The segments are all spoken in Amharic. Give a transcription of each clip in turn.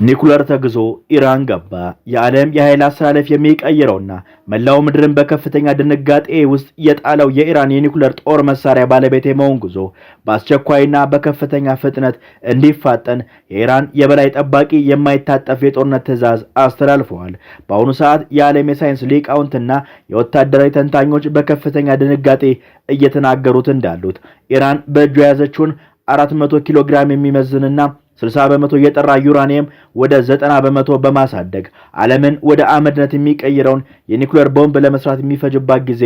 ኒኩለር ተግዞ ኢራን ገባ። የዓለም የኃይል አስተላለፍ የሚቀይረውና መላው ምድርን በከፍተኛ ድንጋጤ ውስጥ የጣለው የኢራን የኒኩለር ጦር መሳሪያ ባለቤት የመሆን ጉዞ በአስቸኳይና በከፍተኛ ፍጥነት እንዲፋጠን የኢራን የበላይ ጠባቂ የማይታጠፍ የጦርነት ትዕዛዝ አስተላልፈዋል። በአሁኑ ሰዓት የዓለም የሳይንስ ሊቃውንትና የወታደራዊ ተንታኞች በከፍተኛ ድንጋጤ እየተናገሩት እንዳሉት ኢራን በእጇ የያዘችውን 400 ኪሎ ግራም የሚመዝንና 60 በመቶ የጠራ ዩራኒየም ወደ 90 በመቶ በማሳደግ ዓለምን ወደ አመድነት የሚቀይረውን የኒኩለር ቦምብ ለመስራት የሚፈጅባት ጊዜ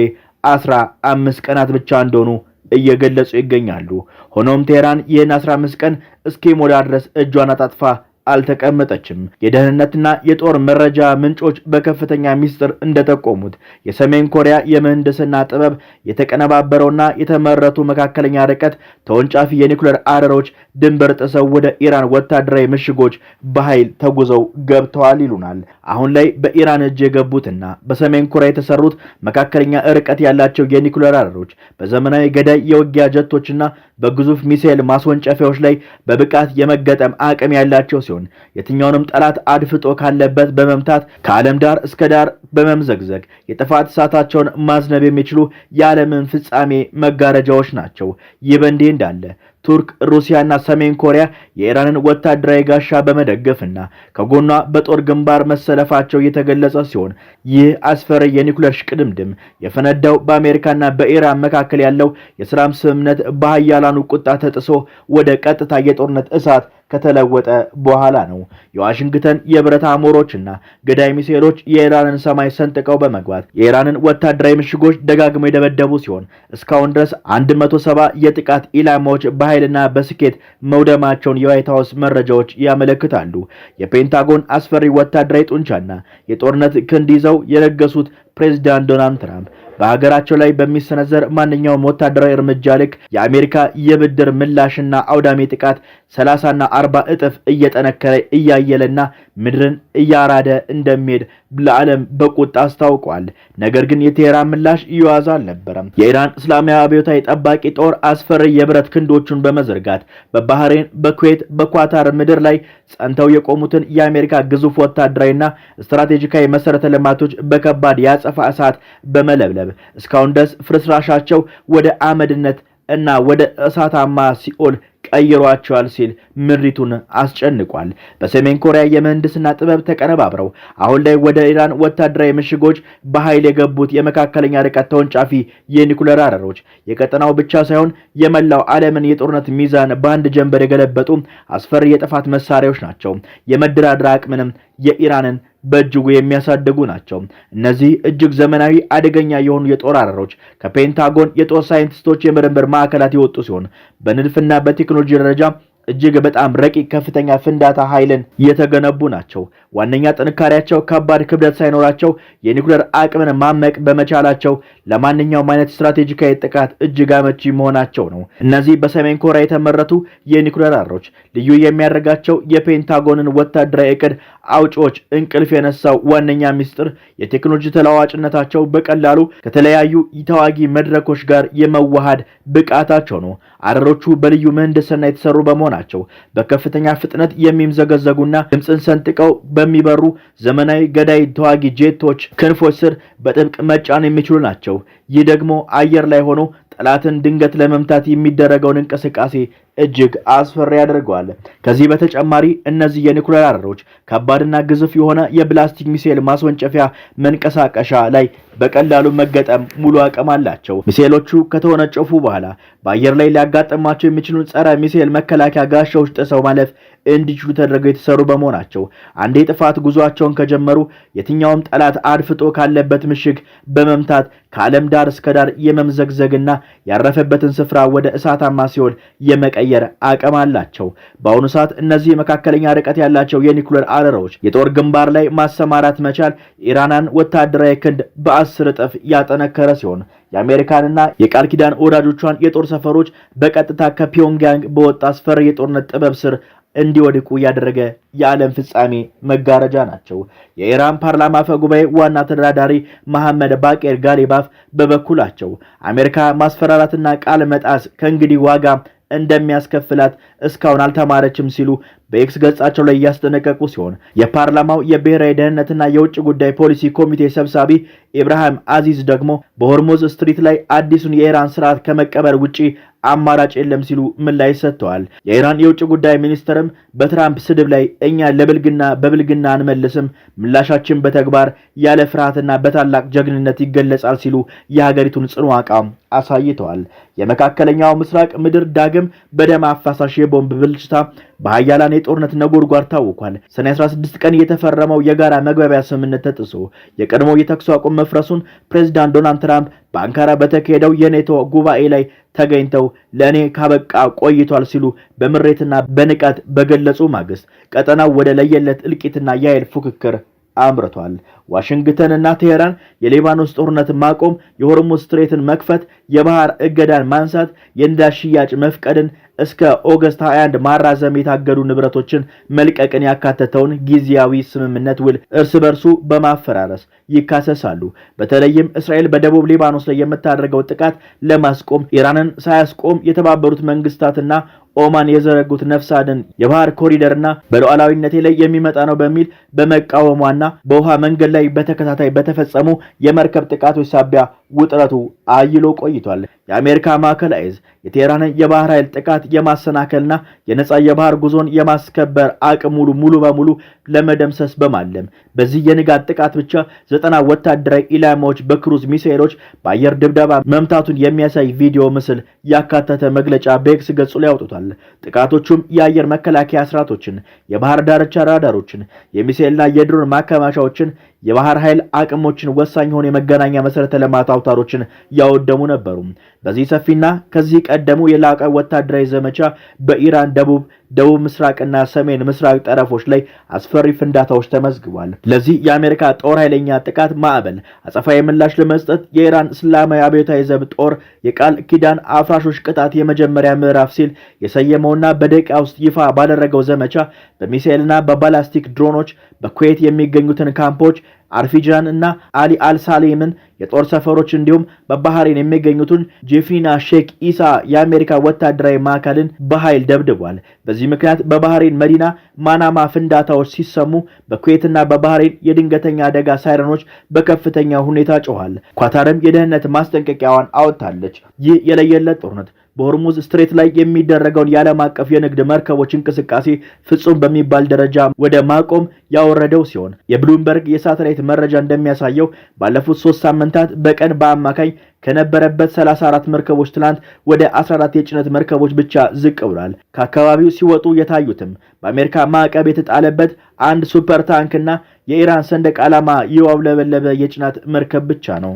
15 ቀናት ብቻ እንደሆኑ እየገለጹ ይገኛሉ። ሆኖም ቴህራን ይህን 15 ቀን እስኪሞላ ድረስ እጇን አጣጥፋ አልተቀመጠችም። የደህንነትና የጦር መረጃ ምንጮች በከፍተኛ ሚስጥር እንደጠቆሙት የሰሜን ኮሪያ የምህንድስና ጥበብ የተቀነባበረውና የተመረቱ መካከለኛ ርቀት ተወንጫፊ የኒኩለር አረሮች ድንበር ጥሰው ወደ ኢራን ወታደራዊ ምሽጎች በኃይል ተጉዘው ገብተዋል ይሉናል። አሁን ላይ በኢራን እጅ የገቡትና በሰሜን ኮሪያ የተሰሩት መካከለኛ ርቀት ያላቸው የኒኩለር አረሮች በዘመናዊ ገዳይ የውጊያ ጀቶችና በግዙፍ ሚሳኤል ማስወንጨፊያዎች ላይ በብቃት የመገጠም አቅም ያላቸው ሲሆን የትኛውንም ጠላት አድፍጦ ካለበት በመምታት ከዓለም ዳር እስከ ዳር በመምዘግዘግ የጥፋት እሳታቸውን ማዝነብ የሚችሉ የዓለምን ፍጻሜ መጋረጃዎች ናቸው። ይህ በእንዲህ እንዳለ ቱርክ፣ ሩሲያና ሰሜን ኮሪያ የኢራንን ወታደራዊ ጋሻ በመደገፍና ከጎኗ በጦር ግንባር መሰለፋቸው የተገለጸ ሲሆን ይህ አስፈሪ የኒኩለር ሽቅድምድም የፈነዳው በአሜሪካና በኢራን መካከል ያለው የሰላም ስምምነት በኃያላኑ ቁጣ ተጥሶ ወደ ቀጥታ የጦርነት እሳት ከተለወጠ በኋላ ነው። የዋሽንግተን የብረት አሞሮችና ገዳይ ሚሳኤሎች የኢራንን ሰማይ ሰንጥቀው በመግባት የኢራንን ወታደራዊ ምሽጎች ደጋግመው የደበደቡ ሲሆን እስካሁን ድረስ 170 የጥቃት ኢላማዎች በኃይልና በስኬት መውደማቸውን የዋይት ሃውስ መረጃዎች ያመለክታሉ። የፔንታጎን አስፈሪ ወታደራዊ ጡንቻና የጦርነት ክንድ ይዘው የለገሱት ፕሬዝዳንት ዶናልድ ትራምፕ በሀገራቸው ላይ በሚሰነዘር ማንኛውም ወታደራዊ እርምጃ ልክ የአሜሪካ የብድር ምላሽና አውዳሚ ጥቃት 30 እና 40 እጥፍ እየጠነከረ እያየለና ምድርን እያራደ እንደሚሄድ ለዓለም በቁጣ አስታውቋል። ነገር ግን የቴህራን ምላሽ ይዋዛ አልነበረም። የኢራን እስላማዊ አብዮታዊ ጠባቂ ጦር አስፈሪ የብረት ክንዶቹን በመዘርጋት በባህሬን፣ በኩዌት፣ በኳታር ምድር ላይ ጸንተው የቆሙትን የአሜሪካ ግዙፍ ወታደራዊና ስትራቴጂካዊ መሰረተ ልማቶች በከባድ ያጸፋ እሳት በመለብለብ እስካሁን ድረስ ፍርስራሻቸው ወደ አመድነት እና ወደ እሳታማ ሲኦል ቀይሯቸዋል ሲል ምድሪቱን አስጨንቋል። በሰሜን ኮሪያ የምህንድስና ጥበብ ተቀነባብረው አሁን ላይ ወደ ኢራን ወታደራዊ ምሽጎች በኃይል የገቡት የመካከለኛ ርቀት ተወንጫፊ የኒኩለር አረሮች የቀጠናው ብቻ ሳይሆን የመላው ዓለምን የጦርነት ሚዛን በአንድ ጀንበር የገለበጡ አስፈሪ የጥፋት መሳሪያዎች ናቸው። የመደራደር አቅምንም የኢራንን በእጅጉ የሚያሳድጉ ናቸው። እነዚህ እጅግ ዘመናዊ አደገኛ የሆኑ የጦር አረሮች ከፔንታጎን የጦር ሳይንቲስቶች የምርምር ማዕከላት የወጡ ሲሆን በንድፍና በቴክኖሎጂ ደረጃ እጅግ በጣም ረቂቅ ከፍተኛ ፍንዳታ ኃይልን የተገነቡ ናቸው። ዋነኛ ጥንካሬያቸው ከባድ ክብደት ሳይኖራቸው የኒኩለር አቅምን ማመቅ በመቻላቸው ለማንኛውም አይነት ስትራቴጂካዊ ጥቃት እጅግ አመቺ መሆናቸው ነው። እነዚህ በሰሜን ኮሪያ የተመረቱ የኒኩለር አረሮች ልዩ የሚያደርጋቸው የፔንታጎንን ወታደራዊ እቅድ አውጪዎች እንቅልፍ የነሳው ዋነኛ ሚስጥር የቴክኖሎጂ ተለዋዋጭነታቸው በቀላሉ ከተለያዩ ተዋጊ መድረኮች ጋር የመዋሃድ ብቃታቸው ነው። አረሮቹ በልዩ ምህንድስና የተሰሩ በመሆናቸው በከፍተኛ ፍጥነት የሚምዘገዘጉና ድምፅን ሰንጥቀው በሚበሩ ዘመናዊ ገዳይ ተዋጊ ጄቶች ክንፎች ስር በጥብቅ መጫን የሚችሉ ናቸው። ይህ ደግሞ አየር ላይ ሆኖ ጠላትን ድንገት ለመምታት የሚደረገውን እንቅስቃሴ እጅግ አስፈሪ ያደርገዋል። ከዚህ በተጨማሪ እነዚህ የኒኩለር አረሮች ከባድና ግዙፍ የሆነ የፕላስቲክ ሚሳኤል ማስወንጨፊያ መንቀሳቀሻ ላይ በቀላሉ መገጠም ሙሉ አቅም አላቸው። ሚሳኤሎቹ ከተወነጨፉ በኋላ በአየር ላይ ሊያጋጥማቸው የሚችሉ ጸረ ሚሳኤል መከላከያ ጋሻዎች ጥሰው ማለፍ እንዲችሉ ተደርገው የተሰሩ በመሆናቸው አንዴ ጥፋት ጉዟቸውን ከጀመሩ የትኛውም ጠላት አድፍጦ ካለበት ምሽግ በመምታት ከዓለም ዳር እስከ ዳር የመምዘግዘግና ያረፈበትን ስፍራ ወደ እሳታማ ሲኦል የመቀየር አቅም አላቸው። በአሁኑ ሰዓት እነዚህ መካከለኛ ርቀት ያላቸው የኒኩለር አረሮች የጦር ግንባር ላይ ማሰማራት መቻል ኢራንን ወታደራዊ ክንድ በ10 እጥፍ ያጠነከረ ሲሆን የአሜሪካንና የቃል ኪዳን ወዳጆቿን የጦር ሰፈሮች በቀጥታ ከፒዮንግያንግ በወጣ አስፈሪ የጦርነት ጥበብ ስር እንዲወድቁ ያደረገ የዓለም ፍጻሜ መጋረጃ ናቸው። የኢራን ፓርላማ አፈ ጉባኤ ዋና ተደራዳሪ መሐመድ ባቄር ጋሊባፍ በበኩላቸው አሜሪካ ማስፈራራትና ቃል መጣስ ከእንግዲህ ዋጋ እንደሚያስከፍላት እስካሁን አልተማረችም ሲሉ በኤክስ ገጻቸው ላይ ያስጠነቀቁ ሲሆን የፓርላማው የብሔራዊ ደህንነትና የውጭ ጉዳይ ፖሊሲ ኮሚቴ ሰብሳቢ ኢብራሂም አዚዝ ደግሞ በሆርሙዝ ስትሪት ላይ አዲሱን የኢራን ስርዓት ከመቀበል ውጪ አማራጭ የለም ሲሉ ምላሽ ሰጥተዋል። የኢራን የውጭ ጉዳይ ሚኒስትርም በትራምፕ ስድብ ላይ እኛ ለብልግና በብልግና አንመልስም፣ ምላሻችን በተግባር ያለ ፍርሃትና በታላቅ ጀግንነት ይገለጻል ሲሉ የሀገሪቱን ጽኑ አቋም አሳይተዋል። የመካከለኛው ምስራቅ ምድር ዳግም በደም አፋሳሽ የቦምብ ብልጭታ በሀያላን የጦርነት ነጎድጓድ ታውቋል። ሰኔ 16 ቀን የተፈረመው የጋራ መግባቢያ ስምምነት ተጥሶ የቀድሞ የተኩስ አቁም መፍረሱን ፕሬዝዳንት ዶናልድ ትራምፕ በአንካራ በተካሄደው የኔቶ ጉባኤ ላይ ተገኝተው ለኔ ካበቃ ቆይቷል ሲሉ በምሬትና በንቃት በገለጹ ማግስት ቀጠናው ወደ ለየለት እልቂትና የኃይል ፉክክር አምርቷል። ዋሽንግተንና ቴሄራን የሊባኖስ ጦርነት ማቆም፣ የሆርሙዝ ስትሬትን መክፈት፣ የባህር እገዳን ማንሳት፣ የነዳጅ ሽያጭ መፍቀድን እስከ ኦገስት 21 ማራዘም፣ የታገዱ ንብረቶችን መልቀቅን ያካተተውን ጊዜያዊ ስምምነት ውል እርስ በርሱ በማፈራረስ ይካሰሳሉ። በተለይም እስራኤል በደቡብ ሊባኖስ ላይ የምታደርገው ጥቃት ለማስቆም ኢራንን ሳያስቆም የተባበሩት መንግስታትና ኦማን የዘረጉት ነፍስ አድን የባህር ኮሪደርና በሉዓላዊነቴ ላይ የሚመጣ ነው በሚል በመቃወሟና በውሃ መንገድ ላይ በተከታታይ በተፈጸሙ የመርከብ ጥቃቶች ሳቢያ ውጥረቱ አይሎ ቆይቷል። የአሜሪካ ማዕከላዊ ዕዝ የቴህራንን የባህር ኃይል ጥቃት የማሰናከልና የነጻ የባህር ጉዞን የማስከበር አቅም ሙሉ በሙሉ ለመደምሰስ በማለም በዚህ የንጋት ጥቃት ብቻ 90 ወታደራዊ ኢላማዎች በክሩዝ ሚሳኤሎች በአየር ድብደባ መምታቱን የሚያሳይ ቪዲዮ ምስል ያካተተ መግለጫ በኤክስ ገጹ ላይ አውጥቷል። ጥቃቶቹም የአየር መከላከያ ስርዓቶችን፣ የባህር ዳርቻ ራዳሮችን፣ የሚሳኤልና የድሮን ማከማቻዎችን፣ የባህር ኃይል አቅሞችን፣ ወሳኝ የሆኑ የመገናኛ መሰረተ ልማት አውታሮችን ያወደሙ ነበሩ። በዚህ ሰፊና ከዚህ ቀደሙ የላቀ ወታደራዊ ዘመቻ በኢራን ደቡብ ምስራቅና ሰሜን ምስራቅ ጠረፎች ላይ አስፈሪ ፍንዳታዎች ተመዝግቧል። ለዚህ የአሜሪካ ጦር ኃይለኛ ጥቃት ማዕበል አጸፋዊ ምላሽ ለመስጠት የኢራን እስላማዊ አብዮታዊ ዘብ ጦር የቃል ኪዳን አፍራሾች ቅጣት የመጀመሪያ ምዕራፍ ሲል የሰየመውና በደቂቃ ውስጥ ይፋ ባደረገው ዘመቻ በሚሳኤልና በባላስቲክ ድሮኖች በኩዌት የሚገኙትን ካምፖች አርፊጃን እና አሊ አልሳሌምን የጦር ሰፈሮች እንዲሁም በባህሬን የሚገኙትን ጄፍሪና ሼክ ኢሳ የአሜሪካ ወታደራዊ ማዕከልን በኃይል ደብድቧል። በዚህ ምክንያት በባህሬን መዲና ማናማ ፍንዳታዎች ሲሰሙ በኩዌትና በባህሬን የድንገተኛ አደጋ ሳይረኖች በከፍተኛ ሁኔታ ጮኋል። ኳታርም የደህንነት ማስጠንቀቂያዋን አወጣለች። ይህ የለየለት ጦርነት በሆርሙዝ ስትሬት ላይ የሚደረገውን የዓለም አቀፍ የንግድ መርከቦች እንቅስቃሴ ፍጹም በሚባል ደረጃ ወደ ማቆም ያወረደው ሲሆን የብሉምበርግ የሳተላይት መረጃ እንደሚያሳየው ባለፉት 3 ሳምንታት በቀን በአማካኝ ከነበረበት 34 መርከቦች ትላንት ወደ 14 የጭነት መርከቦች ብቻ ዝቅ ብሏል። ከአካባቢው ሲወጡ የታዩትም በአሜሪካ ማዕቀብ የተጣለበት አንድ ሱፐር ታንክና የኢራን ሰንደቅ ዓላማ ይውለበለበ የጭነት መርከብ ብቻ ነው።